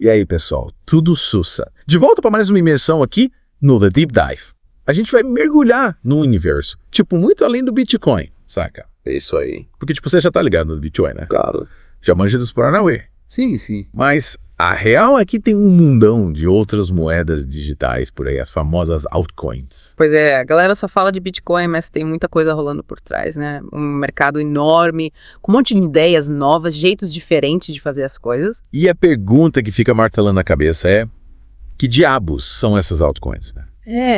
E aí, pessoal, tudo sussa. De volta para mais uma imersão aqui no The Deep Dive. A gente vai mergulhar no universo, tipo, muito além do Bitcoin, saca? É isso aí. Porque, tipo, você já tá ligado no Bitcoin, né? Claro. Já manja dos Paranauê. Sim, sim. Mas a real é que tem um mundão de outras moedas digitais por aí, as famosas altcoins. Pois é, a galera só fala de Bitcoin, mas tem muita coisa rolando por trás, né? Um mercado enorme, com um monte de ideias novas, jeitos diferentes de fazer as coisas. E a pergunta que fica martelando a cabeça é: que diabos são essas altcoins?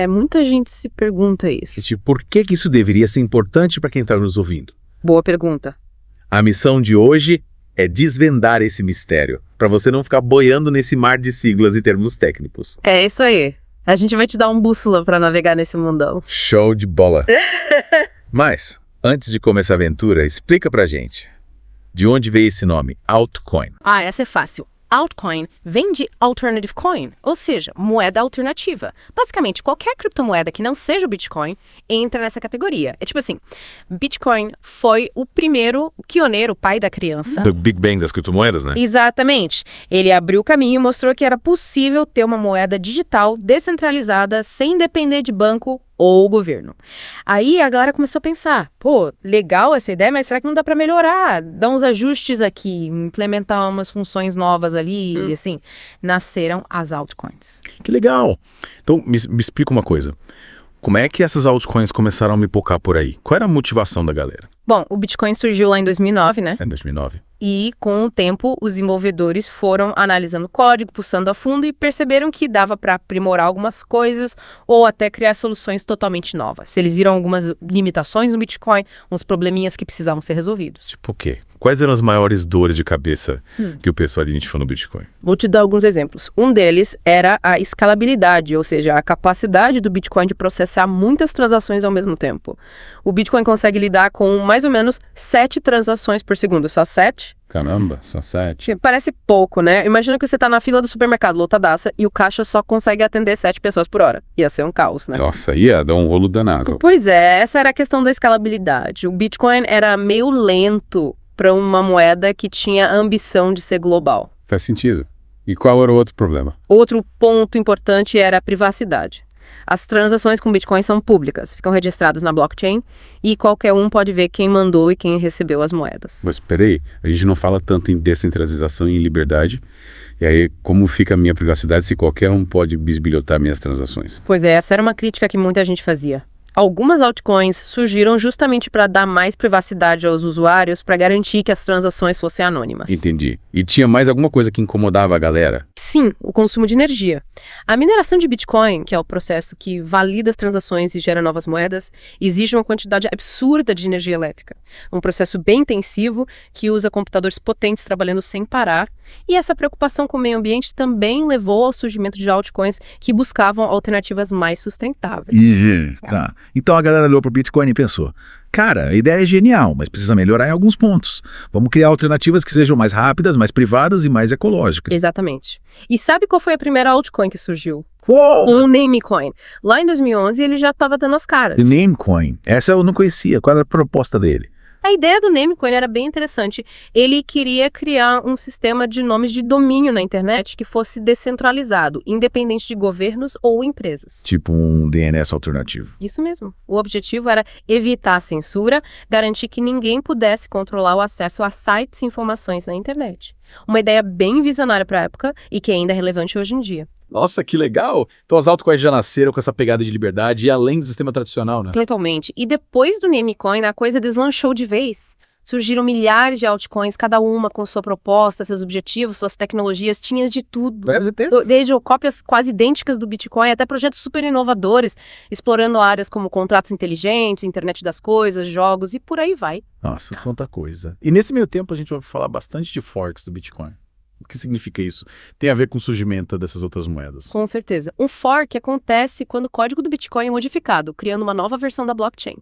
Muita gente se pergunta isso. E, tipo, por que isso deveria ser importante para quem está nos ouvindo? Boa pergunta. A missão de hoje é desvendar esse mistério, para você não ficar boiando nesse mar de siglas e termos técnicos. É isso aí. A gente vai te dar um bússola para navegar nesse mundão. Show de bola! Mas, antes de começar a aventura, explica pra gente, de onde veio esse nome, altcoin? Essa é fácil. Altcoin vem de alternative coin, ou seja, moeda alternativa. Basicamente, qualquer criptomoeda que não seja o Bitcoin entra nessa categoria. É tipo assim, Bitcoin foi o primeiro pioneiro, o pai da criança. Do Big Bang das criptomoedas, né? Exatamente. Ele abriu o caminho e mostrou que era possível ter uma moeda digital descentralizada sem depender de banco ou governo. Aí a galera começou a pensar, legal essa ideia, mas será que não dá para melhorar? Dar uns ajustes aqui, implementar umas funções novas ali, e assim, nasceram as altcoins. Que legal! Então, me explica uma coisa. Como é que essas altcoins começaram a me pipocar por aí? Qual era a motivação da galera? Bom, o Bitcoin surgiu lá em 2009, né? Em 2009. E, com o tempo, os desenvolvedores foram analisando o código, pulsando a fundo e perceberam que dava para aprimorar algumas coisas ou até criar soluções totalmente novas. Eles viram algumas limitações no Bitcoin, uns probleminhas que precisavam ser resolvidos. Tipo o quê? Quais eram as maiores dores de cabeça que o pessoal identificou no Bitcoin? Vou te dar alguns exemplos. Um deles era a escalabilidade, ou seja, a capacidade do Bitcoin de processar muitas transações ao mesmo tempo. O Bitcoin consegue lidar com mais ou menos 7 transações por segundo, só 7? Caramba, só 7. Parece pouco, né? Imagina que você tá na fila do supermercado lotadaça e o caixa só consegue atender 7 pessoas por hora. Ia ser um caos, né? Nossa, ia dar um rolo danado. Pois é, essa era a questão da escalabilidade. O Bitcoin era meio lento para uma moeda que tinha a ambição de ser global. Faz sentido. E qual era o outro problema? Outro ponto importante era a privacidade. As transações com Bitcoin são públicas, ficam registradas na blockchain e qualquer um pode ver quem mandou e quem recebeu as moedas. Mas peraí, a gente não fala tanto em descentralização e em liberdade. E aí, como fica a minha privacidade se qualquer um pode bisbilhotar minhas transações? Pois é, essa era uma crítica que muita gente fazia. Algumas altcoins surgiram justamente para dar mais privacidade aos usuários, para garantir que as transações fossem anônimas. Entendi. E tinha mais alguma coisa que incomodava a galera? Sim, o consumo de energia. A mineração de Bitcoin, que é o processo que valida as transações e gera novas moedas, exige uma quantidade absurda de energia elétrica. Um processo bem intensivo que usa computadores potentes trabalhando sem parar. E essa preocupação com o meio ambiente também levou ao surgimento de altcoins que buscavam alternativas mais sustentáveis. Tá. Então a galera olhou para o Bitcoin e pensou, cara, a ideia é genial, mas precisa melhorar em alguns pontos. Vamos criar alternativas que sejam mais rápidas, mais privadas e mais ecológicas. Exatamente. E sabe qual foi a primeira altcoin que surgiu? Uou! Um Namecoin. Lá em 2011 ele já estava dando as caras. Namecoin. Essa eu não conhecia. Qual era a proposta dele? A ideia do Namecoin era bem interessante. Ele queria criar um sistema de nomes de domínio na internet que fosse descentralizado, independente de governos ou empresas. Tipo um DNS alternativo. Isso mesmo. O objetivo era evitar a censura, garantir que ninguém pudesse controlar o acesso a sites e informações na internet. Uma ideia bem visionária para a época e que ainda é relevante hoje em dia. Nossa, que legal! Então as altcoins já nasceram com essa pegada de liberdade e além do sistema tradicional, né? Totalmente. E depois do Namecoin, a coisa deslanchou de vez. Surgiram milhares de altcoins, cada uma com sua proposta, seus objetivos, suas tecnologias, tinha de tudo. Desde cópias quase idênticas do Bitcoin até projetos super inovadores, explorando áreas como contratos inteligentes, internet das coisas, jogos e por aí vai. Nossa, quanta coisa. E nesse meio tempo a gente vai falar bastante de forks do Bitcoin. O que significa isso? Tem a ver com o surgimento dessas outras moedas? Com certeza. Um fork acontece quando o código do Bitcoin é modificado, criando uma nova versão da blockchain.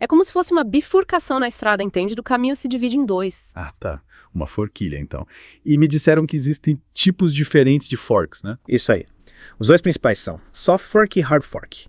É como se fosse uma bifurcação na estrada, entende? Do caminho se divide em 2. Ah, tá. Uma forquilha, então. E me disseram que existem tipos diferentes de forks, né? Isso aí. Os dois principais são soft fork e hard fork.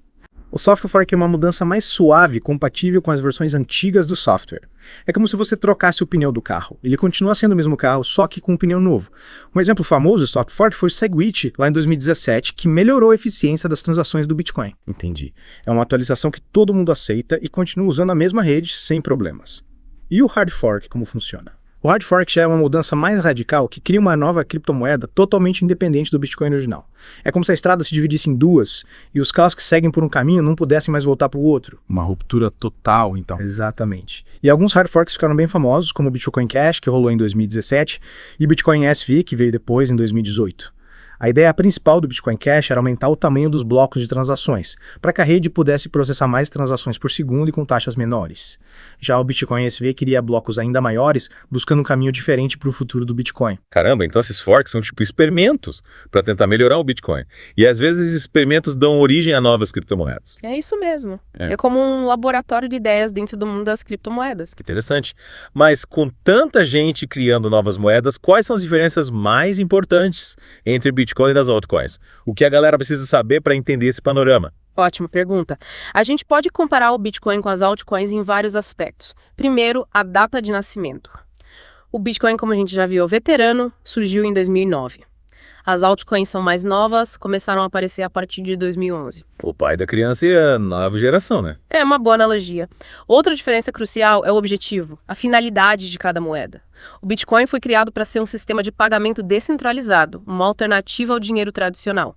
O soft fork é uma mudança mais suave, compatível com as versões antigas do software. É como se você trocasse o pneu do carro. Ele continua sendo o mesmo carro, só que com um pneu novo. Um exemplo famoso de soft fork foi o Segwit, lá em 2017, que melhorou a eficiência das transações do Bitcoin. Entendi. É uma atualização que todo mundo aceita e continua usando a mesma rede sem problemas. E o hard fork, como funciona? O hard fork já é uma mudança mais radical que cria uma nova criptomoeda totalmente independente do Bitcoin original. É como se a estrada se dividisse em duas e os carros que seguem por um caminho não pudessem mais voltar para o outro. Uma ruptura total, então. Exatamente. E alguns hard forks ficaram bem famosos, como o Bitcoin Cash, que rolou em 2017, e o Bitcoin SV, que veio depois, em 2018. A ideia principal do Bitcoin Cash era aumentar o tamanho dos blocos de transações, para que a rede pudesse processar mais transações por segundo e com taxas menores. Já o Bitcoin SV queria blocos ainda maiores, buscando um caminho diferente para o futuro do Bitcoin. Caramba, então esses forks são tipo experimentos para tentar melhorar o Bitcoin. E às vezes esses experimentos dão origem a novas criptomoedas. É isso mesmo. É. É como um laboratório de ideias dentro do mundo das criptomoedas. Que interessante. Mas com tanta gente criando novas moedas, quais são as diferenças mais importantes entre Bitcoin e das altcoins? O que a galera precisa saber para entender esse panorama? Ótima pergunta. A gente pode comparar o Bitcoin com as altcoins em vários aspectos. Primeiro, a data de nascimento. O Bitcoin, como a gente já viu, é veterano, surgiu em 2009. As altcoins são mais novas, começaram a aparecer a partir de 2011. O pai da criança e a nova geração, né? É uma boa analogia. Outra diferença crucial é o objetivo, a finalidade de cada moeda. O Bitcoin foi criado para ser um sistema de pagamento descentralizado, uma alternativa ao dinheiro tradicional.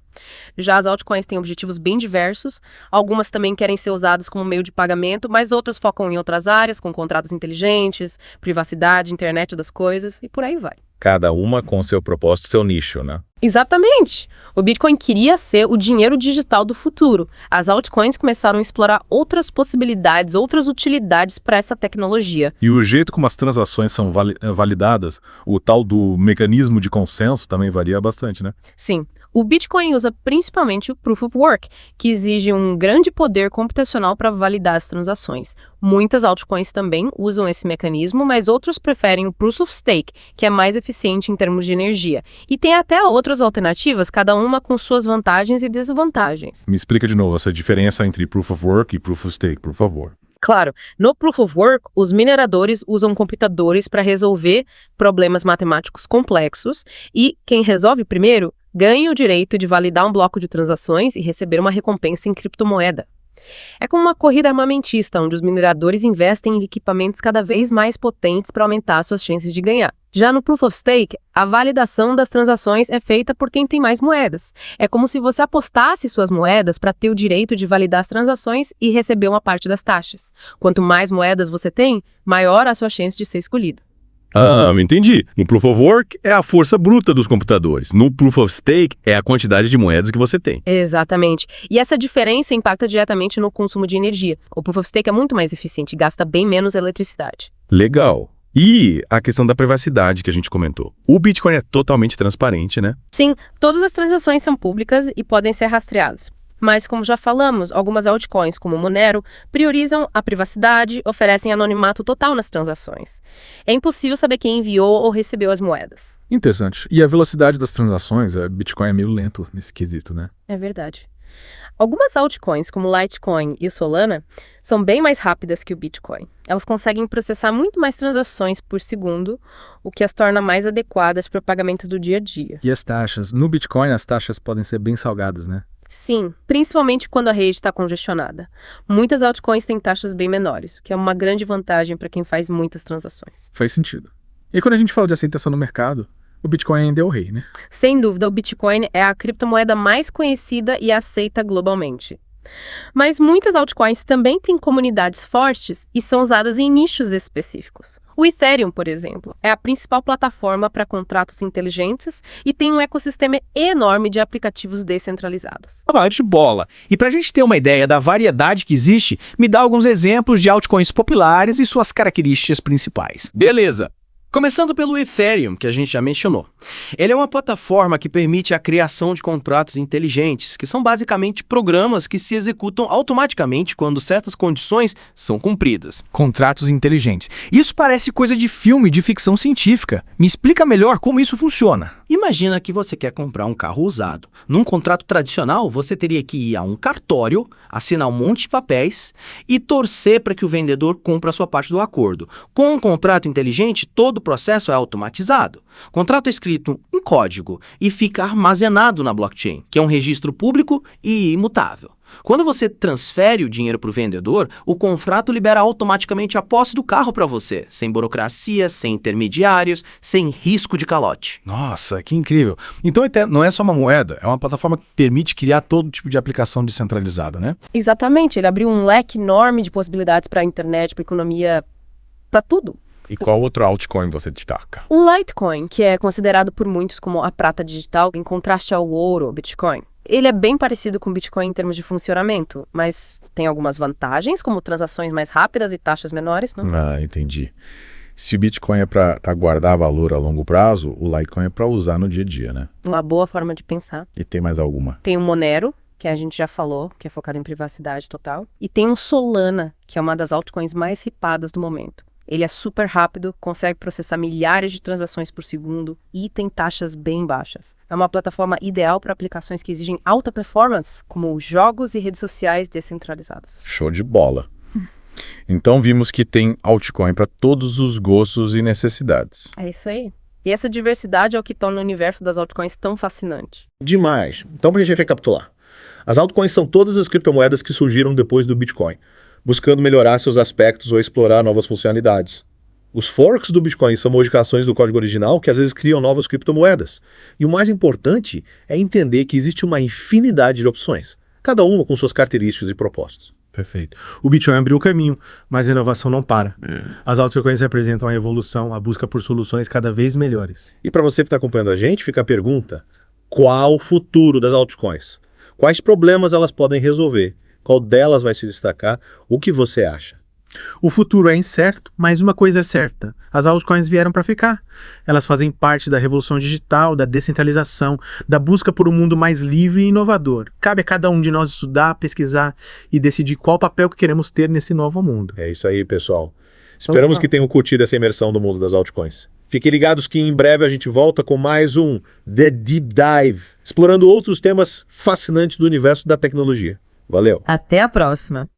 Já as altcoins têm objetivos bem diversos, algumas também querem ser usadas como meio de pagamento, mas outras focam em outras áreas, com contratos inteligentes, privacidade, internet das coisas e por aí vai. Cada uma com seu propósito, seu nicho, né? Exatamente! O Bitcoin queria ser o dinheiro digital do futuro. As altcoins começaram a explorar outras possibilidades, outras utilidades para essa tecnologia. E o jeito como as transações são validadas, o tal do mecanismo de consenso também varia bastante, né? Sim, o Bitcoin usa principalmente o Proof of Work, que exige um grande poder computacional para validar as transações. Muitas altcoins também usam esse mecanismo, mas outros preferem o Proof of Stake, que é mais eficiente em termos de energia. E tem até outras alternativas, cada uma com suas vantagens e desvantagens. Me explica de novo essa diferença entre Proof of Work e Proof of Stake, por favor. Claro, no Proof of Work, os mineradores usam computadores para resolver problemas matemáticos complexos e quem resolve primeiro ganha o direito de validar um bloco de transações e receber uma recompensa em criptomoeda. É como uma corrida armamentista, onde os mineradores investem em equipamentos cada vez mais potentes para aumentar suas chances de ganhar. Já no Proof of Stake, a validação das transações é feita por quem tem mais moedas. É como se você apostasse suas moedas para ter o direito de validar as transações e receber uma parte das taxas. Quanto mais moedas você tem, maior a sua chance de ser escolhido. Ah, entendi. No Proof of Work é a força bruta dos computadores. No Proof of Stake é a quantidade de moedas que você tem. Exatamente. E essa diferença impacta diretamente no consumo de energia. O Proof of Stake é muito mais eficiente e gasta bem menos eletricidade. Legal. E a questão da privacidade que a gente comentou. O Bitcoin é totalmente transparente, né? Sim, todas as transações são públicas e podem ser rastreadas. Mas, como já falamos, algumas altcoins, como o Monero, priorizam a privacidade, oferecem anonimato total nas transações. É impossível saber quem enviou ou recebeu as moedas. Interessante. E a velocidade das transações, a Bitcoin é meio lento nesse quesito, né? É verdade. Algumas altcoins, como o Litecoin e o Solana, são bem mais rápidas que o Bitcoin. Elas conseguem processar muito mais transações por segundo, o que as torna mais adequadas para pagamentos do dia a dia. E as taxas? No Bitcoin, as taxas podem ser bem salgadas, né? Sim, principalmente quando a rede está congestionada. Muitas altcoins têm taxas bem menores, o que é uma grande vantagem para quem faz muitas transações. Faz sentido. E quando a gente fala de aceitação no mercado, o Bitcoin ainda é o rei, né? Sem dúvida, o Bitcoin é a criptomoeda mais conhecida e aceita globalmente. Mas muitas altcoins também têm comunidades fortes e são usadas em nichos específicos. O Ethereum, por exemplo, é a principal plataforma para contratos inteligentes e tem um ecossistema enorme de aplicativos descentralizados. De bola. E para a gente ter uma ideia da variedade que existe, me dá alguns exemplos de altcoins populares e suas características principais. Beleza. Começando pelo Ethereum, que a gente já mencionou. Ele é uma plataforma que permite a criação de contratos inteligentes, que são basicamente programas que se executam automaticamente quando certas condições são cumpridas. Contratos inteligentes. Isso parece coisa de filme de ficção científica. Me explica melhor como isso funciona. Imagina que você quer comprar um carro usado. Num contrato tradicional, você teria que ir a um cartório, assinar um monte de papéis e torcer para que o vendedor cumpra a sua parte do acordo. Com um contrato inteligente, todo o processo é automatizado. O contrato é escrito em código e fica armazenado na blockchain, que é um registro público e imutável. Quando você transfere o dinheiro para o vendedor, o contrato libera automaticamente a posse do carro para você, sem burocracia, sem intermediários, sem risco de calote. Nossa, que incrível. Então não é só uma moeda, é uma plataforma que permite criar todo tipo de aplicação descentralizada, né? Exatamente, ele abriu um leque enorme de possibilidades para a internet, para a economia, para tudo. E qual outro altcoin você destaca? O Litecoin, que é considerado por muitos como a prata digital, em contraste ao ouro, o Bitcoin. Ele é bem parecido com o Bitcoin em termos de funcionamento, mas tem algumas vantagens, como transações mais rápidas e taxas menores, né? Ah, entendi. Se o Bitcoin é para guardar valor a longo prazo, o Litecoin é para usar no dia a dia, né? Uma boa forma de pensar. E tem mais alguma? Tem o Monero, que a gente já falou, que é focado em privacidade total. E tem o Solana, que é uma das altcoins mais hipadas do momento. Ele é super rápido, consegue processar milhares de transações por segundo e tem taxas bem baixas. É uma plataforma ideal para aplicações que exigem alta performance, como jogos e redes sociais descentralizadas. Show de bola. Então vimos que tem altcoin para todos os gostos e necessidades. É isso aí. E essa diversidade é o que torna o universo das altcoins tão fascinante. Demais. Então, para a gente recapitular. As altcoins são todas as criptomoedas que surgiram depois do Bitcoin, buscando melhorar seus aspectos ou explorar novas funcionalidades. Os forks do Bitcoin são modificações do código original que às vezes criam novas criptomoedas. E o mais importante é entender que existe uma infinidade de opções, cada uma com suas características e propostas. Perfeito. O Bitcoin abriu o caminho, mas a inovação não para. As altcoins representam a evolução, a busca por soluções cada vez melhores. E para você que está acompanhando a gente, fica a pergunta: qual o futuro das altcoins? Quais problemas elas podem resolver? Qual delas vai se destacar? O que você acha? O futuro é incerto, mas uma coisa é certa: as altcoins vieram para ficar. Elas fazem parte da revolução digital, da descentralização, da busca por um mundo mais livre e inovador. Cabe a cada um de nós estudar, pesquisar e decidir qual papel que queremos ter nesse novo mundo. É isso aí, pessoal. Esperamos que tenham curtido essa imersão no mundo das altcoins. Fiquem ligados que em breve a gente volta com mais um The Deep Dive, explorando outros temas fascinantes do universo da tecnologia. Valeu! Até a próxima!